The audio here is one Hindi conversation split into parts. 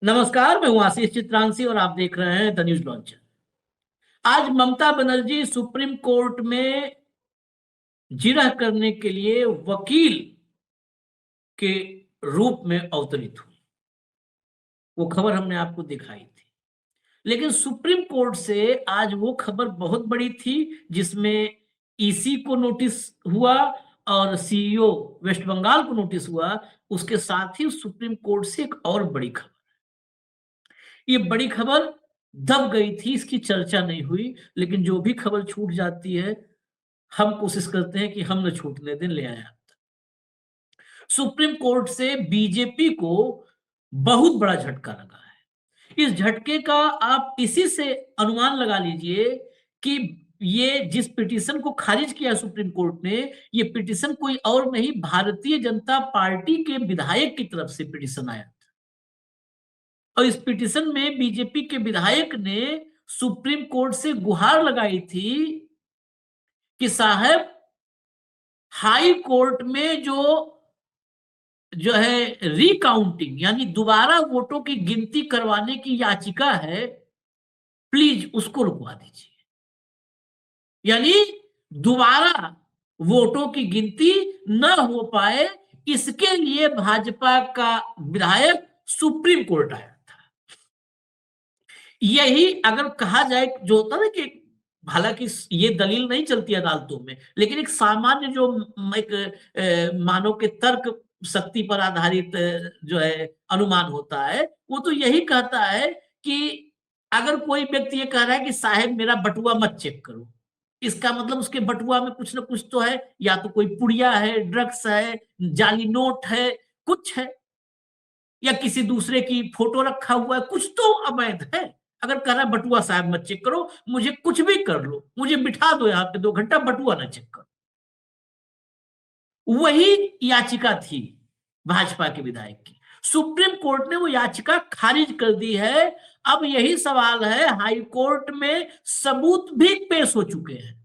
नमस्कार, मैं हूं आशीष चित्रांशी और आप देख रहे हैं द न्यूज लॉन्चर। आज ममता बनर्जी सुप्रीम कोर्ट में जिरह करने के लिए वकील के रूप में अवतरित हुई। वो खबर हमने आपको दिखाई थी, लेकिन सुप्रीम कोर्ट से आज वो खबर बहुत बड़ी थी जिसमें ईसी को नोटिस हुआ और सीईओ वेस्ट बंगाल को नोटिस हुआ। उसके साथ ही सुप्रीम कोर्ट से एक और बड़ी खबर, ये बड़ी खबर दब गई थी, इसकी चर्चा नहीं हुई। लेकिन जो भी खबर छूट जाती है, हम कोशिश करते हैं कि हम न छूटने दें, ले आए आप तक। सुप्रीम कोर्ट से बीजेपी को बहुत बड़ा झटका लगा है। इस झटके का आप इसी से अनुमान लगा लीजिए कि ये जिस पिटीशन को खारिज किया सुप्रीम कोर्ट ने, ये पिटीशन कोई और नहीं, भारतीय जनता पार्टी के विधायक की तरफ से पिटीशन आया। और इस पिटीशन में बीजेपी के विधायक ने सुप्रीम कोर्ट से गुहार लगाई थी कि साहब, हाई कोर्ट में जो है रिकाउंटिंग यानी दोबारा वोटों की गिनती करवाने की याचिका है, प्लीज उसको रुकवा दीजिए। यानी दोबारा वोटों की गिनती न हो पाए, इसके लिए भाजपा का विधायक सुप्रीम कोर्ट आया। यही अगर कहा जाए, जो होता है ना कि हालांकि ये दलील नहीं चलती अदालतों में, लेकिन एक सामान्य जो एक मानव के तर्क शक्ति पर आधारित जो है अनुमान होता है, वो तो यही कहता है कि अगर कोई व्यक्ति ये कह रहा है कि साहब मेरा बटुआ मत चेक करो, इसका मतलब उसके बटुआ में कुछ ना कुछ तो है, या तो कोई पुड़िया है, ड्रग्स है, जाली नोट है, कुछ है, या किसी दूसरे की फोटो रखा हुआ है, कुछ तो अवैध है। अगर कह रहा है बटुआ साहब मत चेक करो, मुझे कुछ भी कर लो, मुझे बिठा दो यहाँ पे 2 घंटा, बटुआ ना चेक करो। वही याचिका थी भाजपा के विधायक की। सुप्रीम कोर्ट ने वो याचिका खारिज कर दी है। अब यही सवाल है, हाई कोर्ट में सबूत भी पेश हो चुके हैं,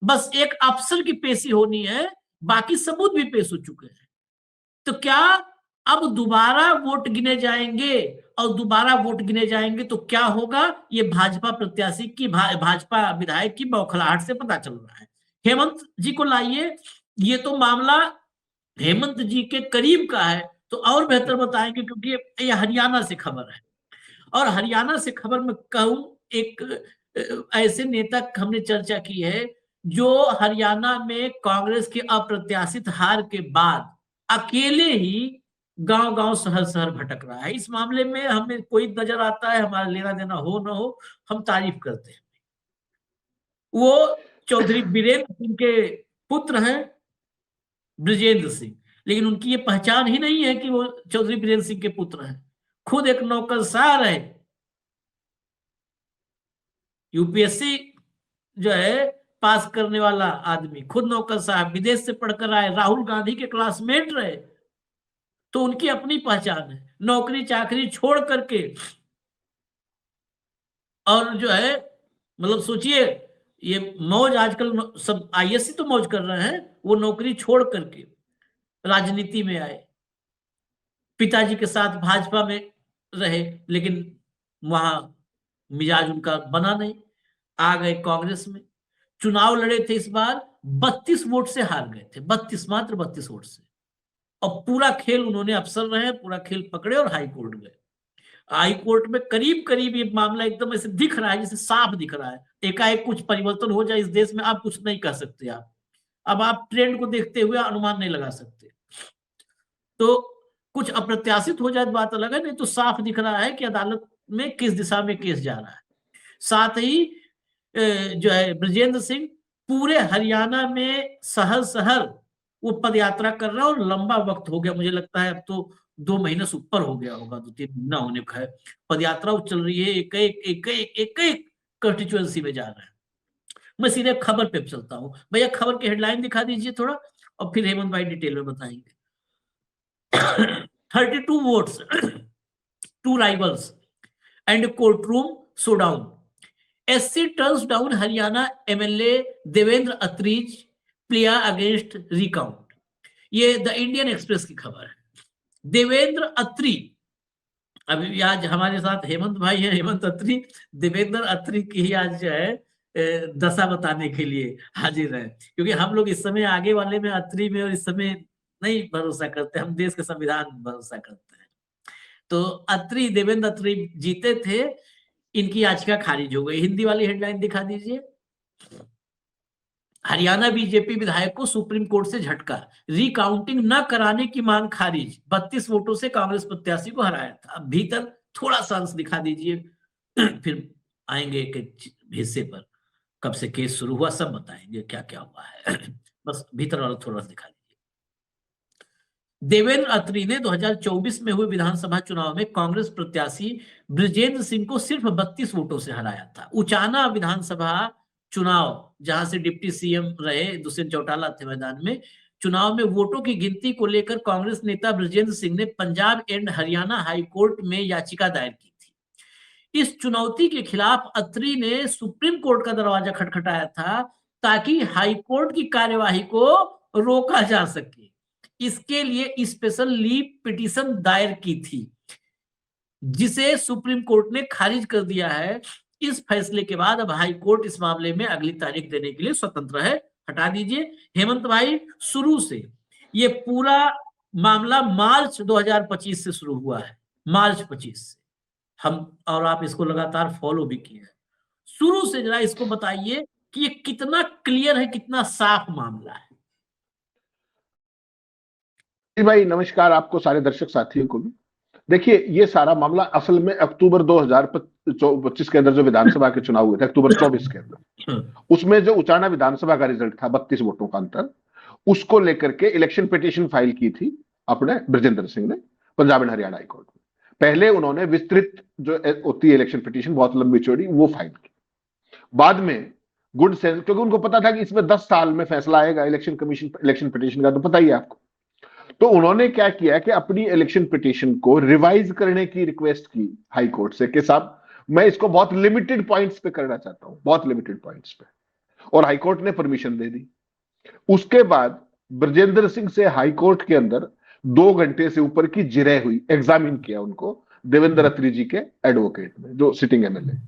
बस एक अफसर की पेशी होनी है, बाकी सबूत भी पेश हो चुके हैं। तो क्या अब दोबारा वोट गिने जाएंगे? और दोबारा वोट गिने जाएंगे तो क्या होगा, ये भाजपा प्रत्याशी की भाजपा विधायक की बौखलाहट से पता चल रहा है। हेमंत जी को लाइए, ये तो मामला हेमंत जी के करीब का है, तो और बेहतर बताएंगे, क्योंकि ये हरियाणा से खबर है। और हरियाणा से खबर में कहूं, एक ऐसे नेता हमने चर्चा की है जो हरियाणा में कांग्रेस की अप्रत्याशित हार के बाद अकेले ही गांव गांव शहर शहर भटक रहा है। इस मामले में हमें कोई नजर आता है, हमारा लेना देना हो ना हो, हम तारीफ करते हैं। वो चौधरी बीरेंद्र सिंह के पुत्र हैं, ब्रजेंद्र सिंह। लेकिन उनकी ये पहचान ही नहीं है कि वो चौधरी बीरेंद्र सिंह के पुत्र हैं। खुद एक नौकरशाह है, यूपीएससी जो है पास करने वाला आदमी, खुद नौकरशाह, विदेश से पढ़कर आए, राहुल गांधी के क्लासमेट रहे, तो उनकी अपनी पहचान है। नौकरी चाकरी छोड़ करके, और जो है मतलब सोचिए, ये मौज आजकल सब आईएससी तो मौज कर रहे हैं, वो नौकरी छोड़ करके राजनीति में आए। पिताजी के साथ भाजपा में रहे, लेकिन वहां मिजाज उनका बना नहीं, आ गए कांग्रेस में। चुनाव लड़े थे, इस बार 32 वोट से हार गए थे, 32, मात्र 32 वोट से। और पूरा खेल उन्होंने अफसर रहे, पूरा खेल पकड़े और हाई कोर्ट गए। हाई कोर्ट में करीब करीब ये मामला एकदम ऐसे दिख रहा है, जैसे साफ दिख रहा है, एकाएक कुछ परिवर्तन हो जाए इस देश में, आप कुछ नहीं कह सकते। आप अब आप ट्रेंड को देखते हुए अनुमान नहीं लगा सकते। तो कुछ अप्रत्याशित हो जाए बात अलग है, नहीं तो साफ दिख रहा है कि अदालत में किस दिशा में केस जा रहा है। साथ ही जो है ब्रजेंद्र सिंह पूरे हरियाणा में शहर शहर वो पद यात्रा कर रहा है, और लंबा वक्त हो गया, मुझे लगता है अब तो 2 महीने से ऊपर हो गया होगा, 2-3 महीना होने का है। पद यात्रा चल रही है, एक एक एक एक एक एक कंस्टिट्यूएंसी में जा रहा है। मैं सीधे खबर पे चलता हूँ। भैया खबर की हेडलाइन दिखा दीजिए थोड़ा, और फिर हेमंत भाई डिटेल में बताएंगे। 32 votes, 2 rivals, and courtroom showdown. SC turns down Haryana MLA Devendra Atri's plea against recount. ये द इंडियन एक्सप्रेस की खबर है। देवेंद्र अत्री अभी आज हमारे साथ हेमंत भाई है, हेमंत अत्री, देवेंद्र अत्री की ही आज जो है दशा बताने के लिए हाजिर है, क्योंकि हम लोग इस समय आगे वाले में, अत्री में, और इस समय नहीं भरोसा करते, हम देश के संविधान में भरोसा करते हैं। तो अत्री, देवेंद्र अत्री जीते थे, इनकी याचिका खारिज हो गई। हिंदी वाली हेडलाइन दिखा दीजिए। हरियाणा बीजेपी विधायक को सुप्रीम कोर्ट से झटका, रिकाउंटिंग न कराने की मांग खारिज, 32 वोटों से कांग्रेस प्रत्याशी को हराया था। अब भीतर थोड़ा सा अंश दिखा दीजिए, फिर आएंगे एक हिस्से पर, कब से केस शुरू हुआ सब बताएंगे, क्या क्या हुआ है। बस भीतर वाला थोड़ा सा दिखा दीजिए। देवेंद्र अत्री ने 2024 में हुए विधानसभा चुनाव में कांग्रेस प्रत्याशी ब्रजेंद्र सिंह को सिर्फ 32 वोटों से हराया था। उचाना विधानसभा चुनाव, जहां से डिप्टी सीएम रहे दुष्यंत चौटाला थे मैदान में, चुनाव में वोटों की गिनती को लेकर कांग्रेस नेता ब्रजेंद्र सिंह ने पंजाब एंड हरियाणा हाईकोर्ट में याचिका दायर की थी। इस चुनौती के खिलाफ अत्री ने सुप्रीम कोर्ट का दरवाजा खटखटाया था, ताकि हाईकोर्ट की कार्यवाही को रोका जा सके। इसके लिए स्पेशल लीव पिटीशन दायर की थी, जिसे सुप्रीम कोर्ट ने खारिज कर दिया है। इस फैसले के बाद अब हाई कोर्ट इस मामले में अगली तारीख देने के लिए स्वतंत्र है। हटा दीजिए हेमंत भाई। शुरू से ये पूरा मामला मार्च 2025 से शुरू हुआ है, मार्च 25 से हम और आप इसको लगातार फॉलो भी किए हैं। शुरू से जरा इसको बताइए कि ये कितना क्लियर है, कितना साफ मामला है। भाई नमस्कार आपको, सारे दर्शक साथियों को भी। देखिए, ये सारा मामला असल में अक्टूबर 2025 के अंदर जो विधानसभा के चुनाव हुए थे, अक्टूबर 24 के अंदर, उसमें जो उचाना विधानसभा का रिजल्ट था 32 वोटों का अंतर, उसको लेकर के इलेक्शन पिटीशन फाइल की थी अपने ब्रजेंद्र सिंह ने पंजाब एंड हरियाणा हाईकोर्ट में। पहले उन्होंने विस्तृत जो होती है इलेक्शन पिटीशन, बहुत लंबी चौड़ी, वो फाइल की। बाद में गुड सेंस, क्योंकि उनको पता था कि इसमें 10 साल में फैसला आएगा इलेक्शन कमीशन इलेक्शन पिटीशन का, तो पता ही है आपको। तो उन्होंने क्या किया कि अपनी इलेक्शन पिटीशन को रिवाइज करने की रिक्वेस्ट की हाई कोर्ट से कि साहब मैं इसको बहुत लिमिटेड पॉइंट्स पे करना चाहता हूं, बहुत लिमिटेड पॉइंट्स पे, और हाई कोर्ट ने परमिशन दे दी। उसके बाद ब्रजेंद्र सिंह से हाई कोर्ट के अंदर 2 घंटे से ऊपर की जिरह हुई, एग्जामिन किया उनको देवेंद्र अत्री जी के एडवोकेट ने, जो सिटिंग एमएलए।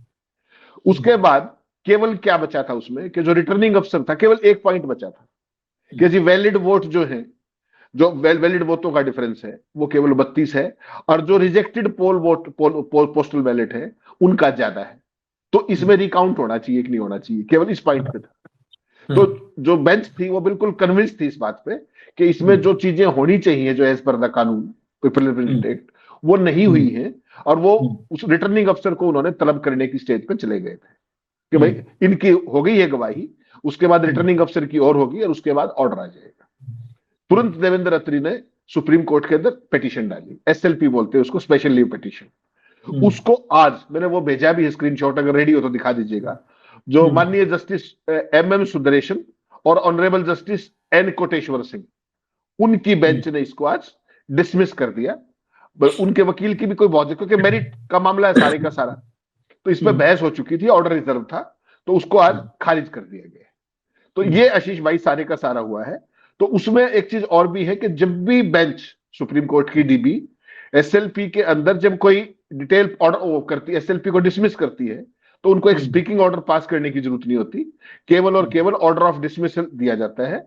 उसके बाद केवल क्या बचा था उसमें कि जो रिटर्निंग अफसर था, केवल एक पॉइंट बचा था कि जी वैलिड वोट जो है, जो वैलिड वोटों का डिफरेंस है वो केवल 32 है, और जो रिजेक्टेड पोस्टल बैलेट है उनका ज्यादा है, तो इसमें रिकाउंट होना चाहिए कि नहीं होना चाहिए, केवल इस पॉइंट पे था। तो जो बेंच थी वो बिल्कुल कन्विंस थी इस बात पे कि इसमें जो चीजें होनी चाहिए जो एज पर द कानून एक्ट, वो नहीं हुई है, और वो उस रिटर्निंग अफसर को उन्होंने तलब करने की स्टेज पे चले गए थे कि भाई इनकी हो गई है गवाही, उसके बाद रिटर्निंग अफसर की और होगी, और उसके बाद ऑर्डर आ जाएगा। तुरंत देवेंद्र अत्री ने सुप्रीम कोर्ट के अंदर पिटीशन डाली, एसएलपी बोलते हैं उसको, स्पेशल लीव पिटीशन। उसको आज मैंने वो भेजा भी है, स्क्रीनशॉट, अगर रेडी हो तो दिखा दीजिएगा। जो माननीय जस्टिस एमएम सुंदरेशन और honourable justice N Koteswar Singh, उनकी बेंच ने इसको आज डिसमिस कर दिया। उनके वकील की भी कोई बहुत, क्योंकि मेरिट का मामला है सारे का सारा, तो इसमें बहस हो चुकी थी, ऑर्डर रिजर्व था, तो उसको आज खारिज कर दिया गया। तो ये आशीष भाई सारे का सारा हुआ है। तो उसमें एक चीज और भी है कि जब भी बेंच, सुप्रीम कोर्ट की डीबी, एसएलपी के अंदर जब कोई डिटेल ऑर्डर करती है, एसएलपी को डिसमिस करती है, तो उनको एक स्पीकिंग ऑर्डर पास करने की जरूरत नहीं होती, केवल और केवल ऑर्डर ऑफ डिसमिसल दिया जाता है।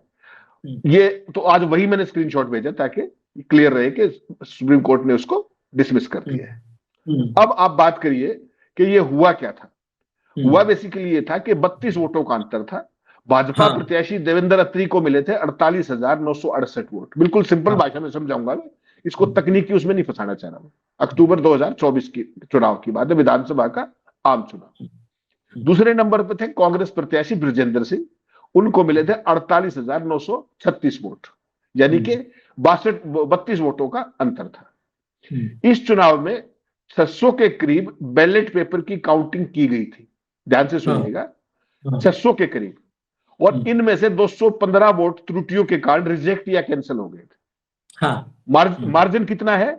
ये तो आज वही मैंने स्क्रीनशॉट भेजा ताकि क्लियर रहे कि सुप्रीम कोर्ट ने उसको डिसमिस कर दिया है। अब आप बात करिए कि ये हुआ क्या था। हुआ बेसिकली ये था कि 32 वोटों का अंतर था। भाजपा प्रत्याशी देवेंद्र अत्री को मिले थे 48,968 वोट। बिल्कुल सिंपल भाषा में समझाऊंगा, इसको तकनीकी उसमें नहीं फंसाना चाह रहा हूं। अक्टूबर 2024 की चुनाव की बात है, विधानसभा का आम चुनाव। दूसरे नंबर पर थे कांग्रेस प्रत्याशी ब्रजेंद्र सिंह, उनको मिले थे 48,936 वोट, यानी कि 32 वोटों का अंतर था। इस चुनाव में 600 के करीब बैलेट पेपर की काउंटिंग की गई थी, ध्यान से सुनिएगा, 600 के करीब, और इनमें से 215 वोट त्रुटियों के कारण रिजेक्ट या कैंसिल हो गए थे। मार्जिन कितना है?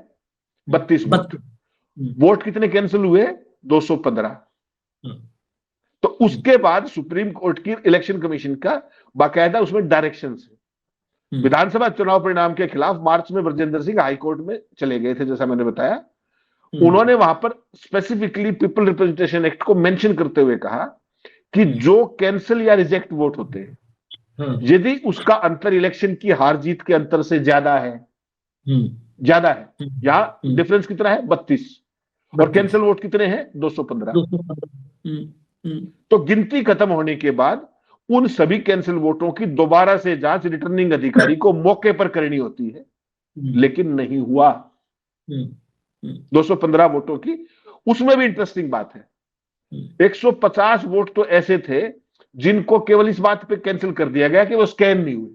32 वोट। वोट कितने कैंसिल हुए? 215। तो उसके बाद सुप्रीम कोर्ट की इलेक्शन कमीशन का बाकायदा उसमें डायरेक्शन है। विधानसभा चुनाव परिणाम के खिलाफ मार्च में ब्रजेंद्र सिंह हाईकोर्ट में चले गए थे, जैसा मैंने बताया। उन्होंने वहां पर स्पेसिफिकली पीपल रिप्रेजेंटेशन एक्ट को मेंशन करते हुए कहा कि जो कैंसिल या रिजेक्ट वोट होते हैं, यदि उसका अंतर इलेक्शन की हार जीत के अंतर से ज्यादा है, यहां डिफरेंस कितना है 32, और कैंसिल वोट कितने हैं 215, तो गिनती खत्म होने के बाद उन सभी कैंसिल वोटों की दोबारा से जांच रिटर्निंग अधिकारी को मौके पर करनी होती है, लेकिन नहीं हुआ 215 वोटों की। उसमें भी इंटरेस्टिंग बात है, 150 वोट तो ऐसे थे जिनको केवल इस बात पे कैंसिल कर दिया गया कि वो स्कैन नहीं हुए,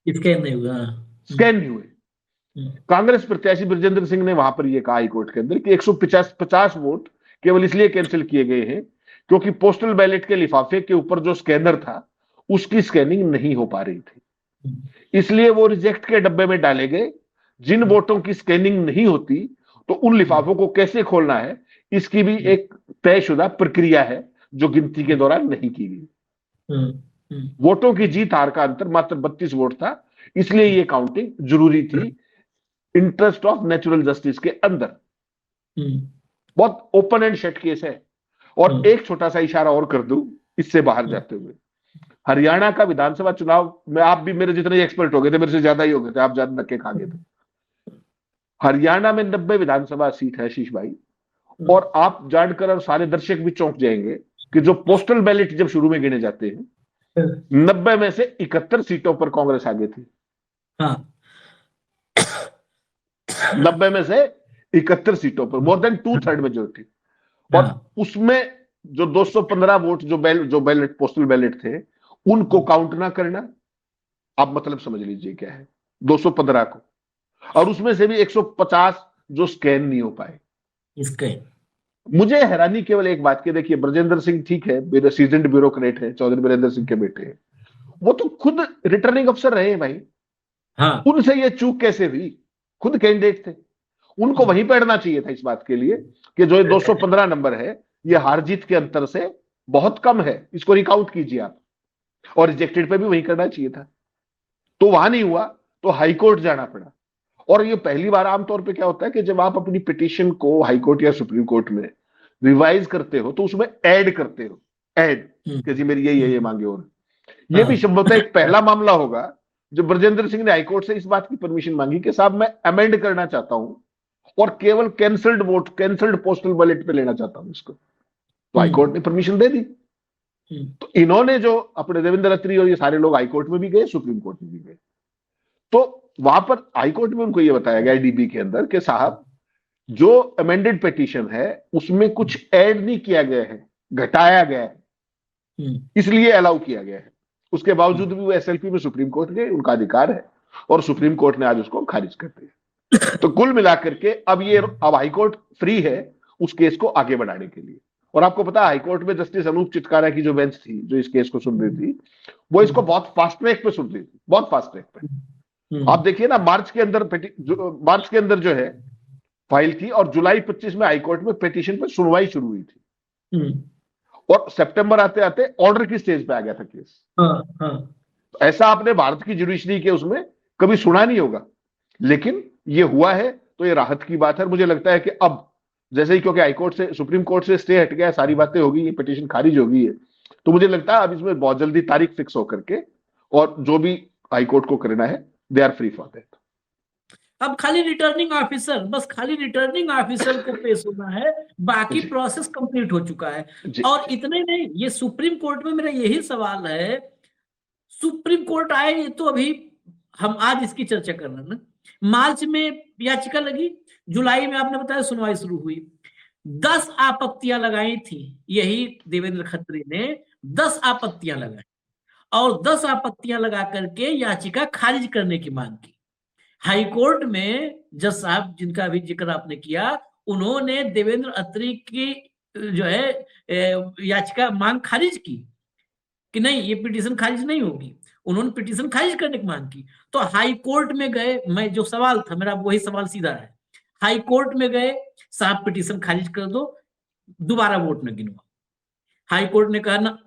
स्कैन नहीं हुए। कांग्रेस प्रत्याशी ब्रजेंद्र सिंह ने वहां पर यह कहा हाईकोर्ट के अंदर कि 150 वोट केवल इसलिए कैंसिल किए गए हैं क्योंकि पोस्टल बैलेट के लिफाफे के ऊपर जो स्कैनर था उसकी स्कैनिंग नहीं हो पा रही थी, इसलिए वो रिजेक्ट के डब्बे में डाले गए। जिन वोटों की स्कैनिंग नहीं होती तो उन लिफाफों को कैसे खोलना है, इसकी भी एक तयशुदा प्रक्रिया है जो गिनती के दौरान नहीं की गई। वोटों की जीत हार का अंतर मात्र 32 वोट था, इसलिए ये काउंटिंग जरूरी थी इंटरेस्ट ऑफ नेचुरल जस्टिस के अंदर। बहुत ओपन एंड शट केस है। और एक छोटा सा इशारा और कर दूं इससे बाहर जाते हुए, हरियाणा का विधानसभा चुनाव में आप भी मेरे जितने एक्सपर्ट हो गए थे, मेरे से ज्यादा ही हो गए थे, आप ज्यादा धक्के खा गए थे। हरियाणा में 90 विधानसभा सीट है आशीष भाई, और आप जानकर और सारे दर्शक भी चौंक जाएंगे कि जो पोस्टल बैलेट जब शुरू में गिने जाते हैं 90 में से 71 सीटों पर कांग्रेस आगे थी। 90 में से 71 सीटों पर, मोर देन 2/3 मेजोरिटी। और उसमें जो 215 वोट जो बैलेट पोस्टल बैलेट थे उनको काउंट ना करना, आप मतलब समझ लीजिए क्या है 215 को, और उसमें से भी 150 जो स्कैन नहीं हो पाए। मुझे हैरानी केवल एक बात की, देखिए ब्रजेंद्र सिंह ठीक है, मेरे सीजन्ड ब्यूरोक्रेट है, चौधरी बीरेंद्र सिंह के बेटे हैं, वो तो खुद रिटर्निंग अफसर रहे हैं भाई। उनसे ये चूक कैसे हुई, खुद कैंडिडेट थे, उनको वहीं पढ़ना चाहिए था इस बात के लिए कि जो 215 नंबर है ये हार जीत के अंतर से बहुत कम है, इसको रिकाउंट कीजिए आप, और रिजेक्टेड पे भी वही करना चाहिए था। तो वहां नहीं हुआ तो हाईकोर्ट जाना पड़ा। और ये पहली बार आमतौर पे क्या होता है कि जब आप अपनी पिटीशन को हाईकोर्ट या सुप्रीम कोर्ट में रिवाइज करते हो तो उसमें ऐड करते हो, ऐड कि जी मेरी ये मांगे। और ये भी संभवतः एक पहला मामला होगा जो ब्रजेंद्र सिंह ने हाईकोर्ट से इस बात की परमिशन मांगी कि साहब मैं अमेंड करना चाहता हूं और केवल cancelled vote, cancelled postal ballot पे लेना चाहता हूं इसको, तो हाईकोर्ट ने परमिशन दे दी। तो इन्होंने जो अपने देवेंद्र अत्री और ये सारे लोग हाईकोर्ट में भी गए, सुप्रीम कोर्ट में भी गए, तो वहां पर हाईकोर्ट में उनको ये बताया गया डीबी के अंदर कि साहब जो अमेंडेड पिटीशन है उसमें कुछ ऐड नहीं किया गया है, घटाया गया है, इसलिए अलाउ किया गया है। उसके बावजूद भी वो एसएलपी में सुप्रीम कोर्ट गए, उनका अधिकार है, और सुप्रीम कोर्ट ने आज उसको खारिज कर दिया। तो कुल मिलाकर के अब हाईकोर्ट फ्री है उस केस को आगे बढ़ाने के लिए। और आपको पता है हाईकोर्ट में जस्टिस अनूप चिटकारा की जो बेंच थी जो इस केस को सुन रही थी, वो इसको बहुत फास्ट ट्रैक पे सुन रही थी, बहुत फास्ट ट्रैक पे। आप देखिए ना, मार्च के अंदर जो है फाइल की, और जुलाई 25 में हाईकोर्ट में पिटीशन पर सुनवाई शुरू हुई थी, और सितंबर आते आते ऑर्डर की स्टेज पे आ गया था केस। ऐसा आपने भारत की जुडिशरी के उसमें कभी सुना नहीं होगा, लेकिन ये हुआ है तो ये राहत की बात है। मुझे लगता है कि अब जैसे ही, क्योंकि हाईकोर्ट से सुप्रीम कोर्ट से स्टे हट गया, सारी बातें होगी, ये पिटीशन खारिज हो गई है, तो मुझे लगता है अब इसमें बहुत जल्दी तारीख फिक्स होकर के और जो भी हाईकोर्ट को करना है they are free for that. अब खाली रिटर्निंग ऑफिसर, बस खाली रिटर्निंग ऑफिसर को पेश होना है, बाकी प्रोसेस कंप्लीट हो चुका है। और इतने नहीं, ये सुप्रीम कोर्ट में मेरा यही सवाल है, सुप्रीम कोर्ट आए ये तो अभी हम आज इसकी चर्चा कर रहे हैं ना, मार्च में याचिका लगी, जुलाई में आपने बताया सुनवाई शुरू हुई, 10 आपत्तियां लगाई थी, यही देवेंद्र खत्री ने 10 आपत्तियां लगाई, और 10 आपत्तियां लगा करके याचिका खारिज करने की मांग की। हाईकोर्ट में जज साहब जिनका अभी जिक्र आपने किया, उन्होंने देवेंद्र अत्री की जो है याचिका मांग खारिज की कि नहीं ये पिटीशन खारिज नहीं होगी, उन्होंने पिटीशन खारिज करने की मांग की। तो हाई कोर्ट में गए, मैं जो सवाल था मेरा वही सवाल सीधा है, हाई कोर्ट में गए, साहब पिटीशन खारिज कर दो, दोबारा वोट न गिनवा। हाई कोर्ट ने कहा ना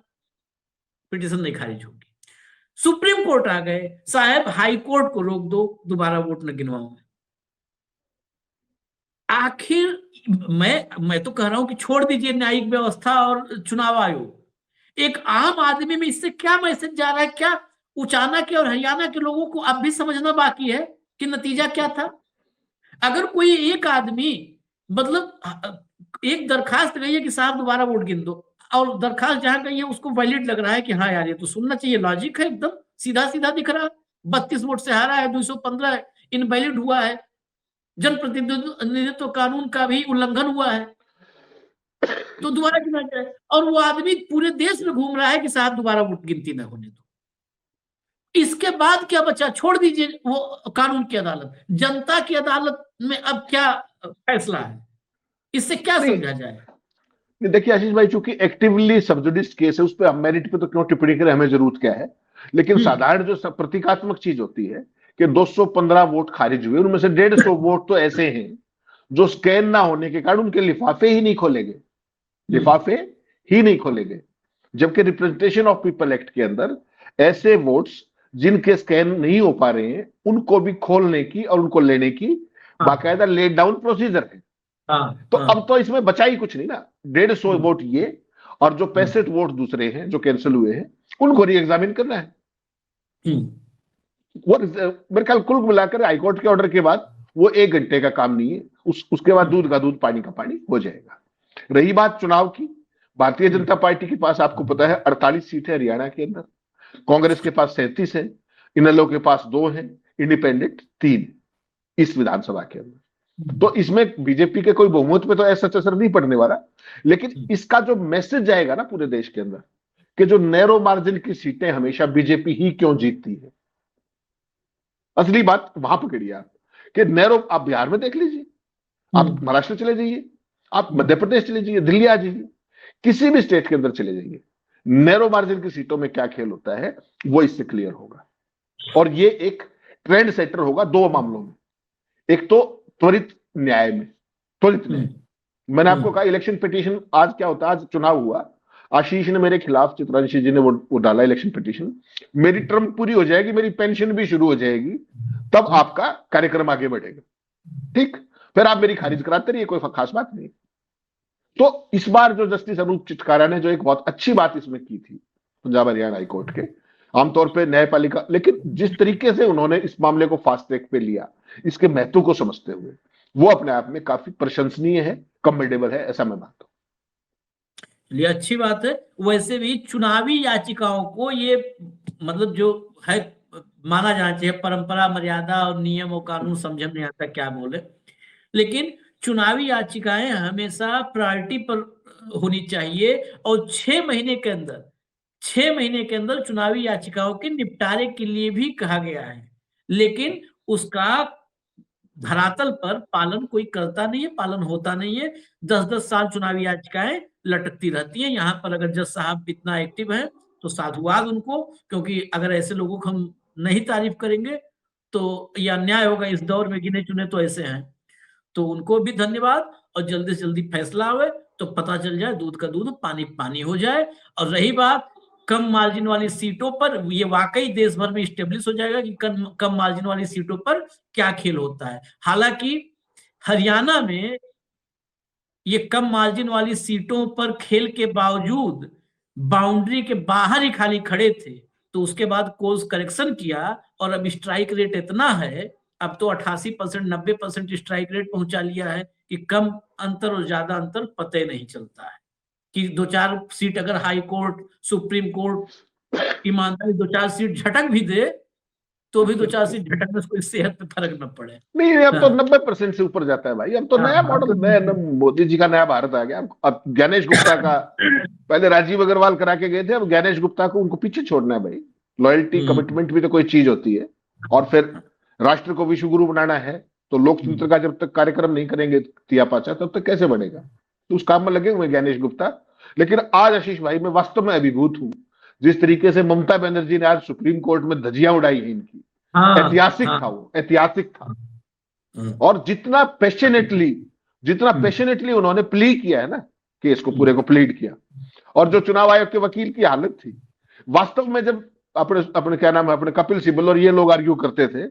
पिटीशन नहीं खारिज होगी। सुप्रीम कोर्ट आ गए, साहब हाई कोर्ट को रोक दो, दोबारा वोट न गिनवाऊंगा। आखिर मैं तो कह रहा हूं कि छोड़ दीजिए न्यायिक व्यवस्था और चुनाव आयोग। एक आम आदमी में इससे क्या मैसेज जा रहा है? क्या उचाना के और हरियाणा के लोगों को अब भी समझना बाकी है कि नतीजा क्या था? अगर कोई एक आदमी, मतलब एक दरखास्त गई है कि साहब दोबारा वोट गिन दो, और दरखास्त जहां गई है उसको वैलिड लग रहा है कि हाँ यार ये तो सुनना चाहिए, लॉजिक है, एकदम सीधा सीधा दिख रहा है, 32 वोट से हारा है, 215 इनवैलिड हुआ है, जनप्रतिनिधित्व कानून का भी उल्लंघन हुआ है, तो दोबारा गिना जाए। और वो आदमी पूरे देश में घूम रहा है कि साहब दोबारा वोट गिनती ना होने दो। इसके बाद क्या बचा? छोड़ दीजिए वो कानून की अदालत, जनता की अदालत में अब क्या फैसला है? इससे क्या समझा जाए? देखिए आशीष भाई, चूंकि एक्टिवली सब्जुडिस केस है, उस पर हम मेरिट पे तो क्यों टिप्पणी करें, हमें जरूरत क्या है। लेकिन साधारण जो प्रतीकात्मक चीज होती है कि 215 वोट खारिज हुए, उनमें से 150 वोट तो ऐसे हैं जो स्कैन ना होने के कारण उनके लिफाफे ही नहीं खोले गए, लिफाफे ही नहीं खोले गए। जबकि रिप्रेजेंटेशन ऑफ पीपल एक्ट के अंदर ऐसे वोट्स जिनके स्कैन नहीं हो पा रहे हैं उनको भी खोलने की और उनको लेने की बाकायदा लेट डाउन प्रोसीजर है। तो अब तो इसमें बचा ही कुछ नहीं ना। 150 वोट ये और जो 65 वोट दूसरे हैं जो कैंसिल हुए हैं उनको री एग्जामिन करना है। वो मेरे ख्याल कुल मिलाकर हाईकोर्ट के ऑर्डर के बाद वो 1 घंटे का काम नहीं है, उसके बाद दूध का दूध पानी का पानी हो जाएगा। रही बात चुनाव की, भारतीय जनता पार्टी के पास आपको पता है 48 सीटें हरियाणा के अंदर, कांग्रेस के पास 37 है, इनेलो के पास 2 है, इंडिपेंडेंट 3 इस विधानसभा के अंदर। तो इसमें बीजेपी के कोई बहुमत पे तो ऐसा असर नहीं पड़ने वाला। लेकिन इसका जो मैसेज जाएगा ना पूरे देश के अंदर कि जो नैरो मार्जिन की सीटें हमेशा बीजेपी ही क्यों जीतती है, असली बात वहां पकड़िए आप कि नैरो। आप बिहार में देख लीजिए, आप महाराष्ट्र चले जाइए, आप मध्य प्रदेश चले जाइए, दिल्ली आ जाइए, किसी भी स्टेट के अंदर चले जाइए, नैरो मार्जिन की सीटों में क्या खेल होता है वो इससे क्लियर होगा। और ये एक ट्रेंड सेटर होगा 2 मामलों में। एक तो त्वरित न्याय में, त्वरित न्याय। मैंने आपको कहा इलेक्शन पिटीशन, आज क्या होता है, आज चुनाव हुआ, आशीष ने मेरे खिलाफ, चित्रांशी जी ने वो डाला इलेक्शन पिटीशन, मेरी टर्म पूरी हो जाएगी, मेरी पेंशन भी शुरू हो जाएगी, तब आपका कार्यक्रम आगे बढ़ेगा, ठीक, फिर आप मेरी खारिज कराते रहिए, कोई खास बात नहीं। तो इस बार जो जस्टिस अनूप चिटकारा ने जो एक बहुत अच्छी बात इसमें की थी पंजाब हरियाणा हाईकोर्ट के, आमतौर पे न्यायपालिका, लेकिन जिस तरीके से उन्होंने इस मामले को फास्ट ट्रैक पे लिया, इसके महत्व को समझते हुए, वो अपने आप में काफी प्रशंसनीय है, कमेंडेबल है, ऐसा मैं मानता हूं। ये अच्छी बात है। वैसे भी चुनावी याचिकाओं को ये मतलब जो है माना जाना चाहिए, परंपरा, मर्यादा और नियम और कानून समझ में नहीं आता क्या बोले, लेकिन चुनावी याचिकाएं हमेशा प्रायोरिटी पर होनी चाहिए। और 6 महीने के अंदर, 6 महीने के अंदर चुनावी याचिकाओं के निपटारे के लिए भी कहा गया है, लेकिन उसका धरातल पर पालन कोई करता नहीं है, पालन होता नहीं है। 10-10 साल चुनावी याचिकाएं लटकती रहती हैं। यहाँ पर अगर जज साहब इतना एक्टिव हैं तो साधुवाद उनको, क्योंकि अगर ऐसे लोगों को हम नहीं तारीफ करेंगे तो यह अन्याय होगा। इस दौर में गिने चुने तो ऐसे हैं, तो उनको भी धन्यवाद। और जल्दी से जल्दी फैसला आवे तो पता चल जाए, दूध का दूध पानी पानी हो जाए। और रही बात कम मार्जिन वाली सीटों पर, ये वाकई देश भर में स्टेब्लिश हो जाएगा कि कम मार्जिन वाली सीटों पर क्या खेल होता है। हालांकि हरियाणा में ये कम मार्जिन वाली सीटों पर खेल के बावजूद बाउंड्री के बाहर ही खाली खड़े थे, तो उसके बाद कोर्स करेक्शन किया और अब स्ट्राइक रेट इतना है, अब तो 88%, 90% स्ट्राइक रेट पहुंचा लिया है कि कम अंतर और ज्यादा अंतर पता ही नहीं चलता है। कि 2-4 सीट अगर हाई कोर्ट, सुप्रीम कोर्ट ईमानदारी 2-4 सीट झटक भी दे तो भी 2-4 सीट झटकने से कोई सेहत पे फर्क न पड़े। नहीं, अब तो 90% से ऊपर जाता है भाई। अब तो नया मॉडल, नया मोदी जी का नया भारत आ गया। अब गणेश गुप्ता का पहले राजीव अग्रवाल करा के गए थे, अब गणेश गुप्ता को उनको पीछे छोड़ना है भाई। लॉयल्टी, कमिटमेंट भी तो कोई चीज होती है। और फिर राष्ट्र को विश्वगुरु बनाना है, तो लोकतंत्र का जब तक कार्यक्रम नहीं करेंगे तिया पाचा, तब तक कैसे बढ़ेगा। तो उस काम में लगे हुए गणेश गुप्ता। लेकिन आज आशीष भाई, मैं वास्तव में अभिभूत हूं जिस तरीके से ममता बनर्जी ने आज सुप्रीम कोर्ट में धज्जियां उड़ाई है इनकी। ऐतिहासिक था वो, ऐतिहासिक था। और जितना पैशनेटली उन्होंने प्ली किया है ना, केस को पूरे को प्लीड किया। और जो चुनाव आयोग के वकील की हालत थी, वास्तव में जब अपने क्या नाम है, अपने कपिल सिब्बल और ये लोग आर्ग्यू करते थे,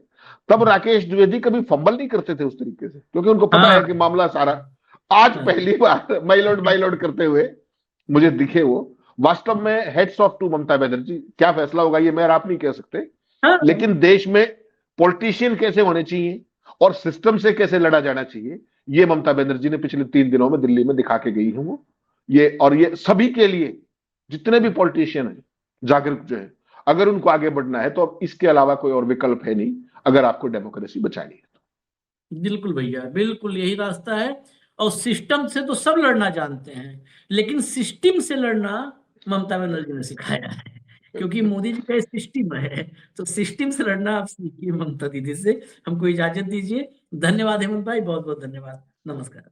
तब राकेश द्विवेदी कभी फंबल नहीं करते थे उस तरीके से, क्योंकि उनको पता है कि मामला सारा आज पहली बार माई लॉर्ड करते हुए मुझे दिखे वो। वास्तव में heads of to Mamata Banerjee. क्या फैसला होगा ये मैं और आप नहीं कह सकते, हाँ, लेकिन देश में पॉलिटिशियन कैसे होने चाहिए और सिस्टम से कैसे लड़ा जाना चाहिए, ये ममता बनर्जी ने पिछले 3 दिनों में दिल्ली में दिखा के गई है वो। ये सभी के लिए, जितने भी पॉलिटिशियन है जागरूक जो है, अगर उनको आगे बढ़ना है तो अब इसके अलावा कोई और विकल्प है नहीं, अगर आपको डेमोक्रेसी बचानी है तो। बिल्कुल भैया, बिल्कुल यही रास्ता है। और सिस्टम से तो सब लड़ना जानते हैं, लेकिन सिस्टम से लड़ना ममता बनर्जी ने सिखाया है, क्योंकि मोदी जी का सिस्टम है। तो सिस्टम से लड़ना आप सीखिए ममता दीदी से। हमको इजाजत दीजिए। धन्यवाद हेमंत भाई, बहुत बहुत धन्यवाद। नमस्कार।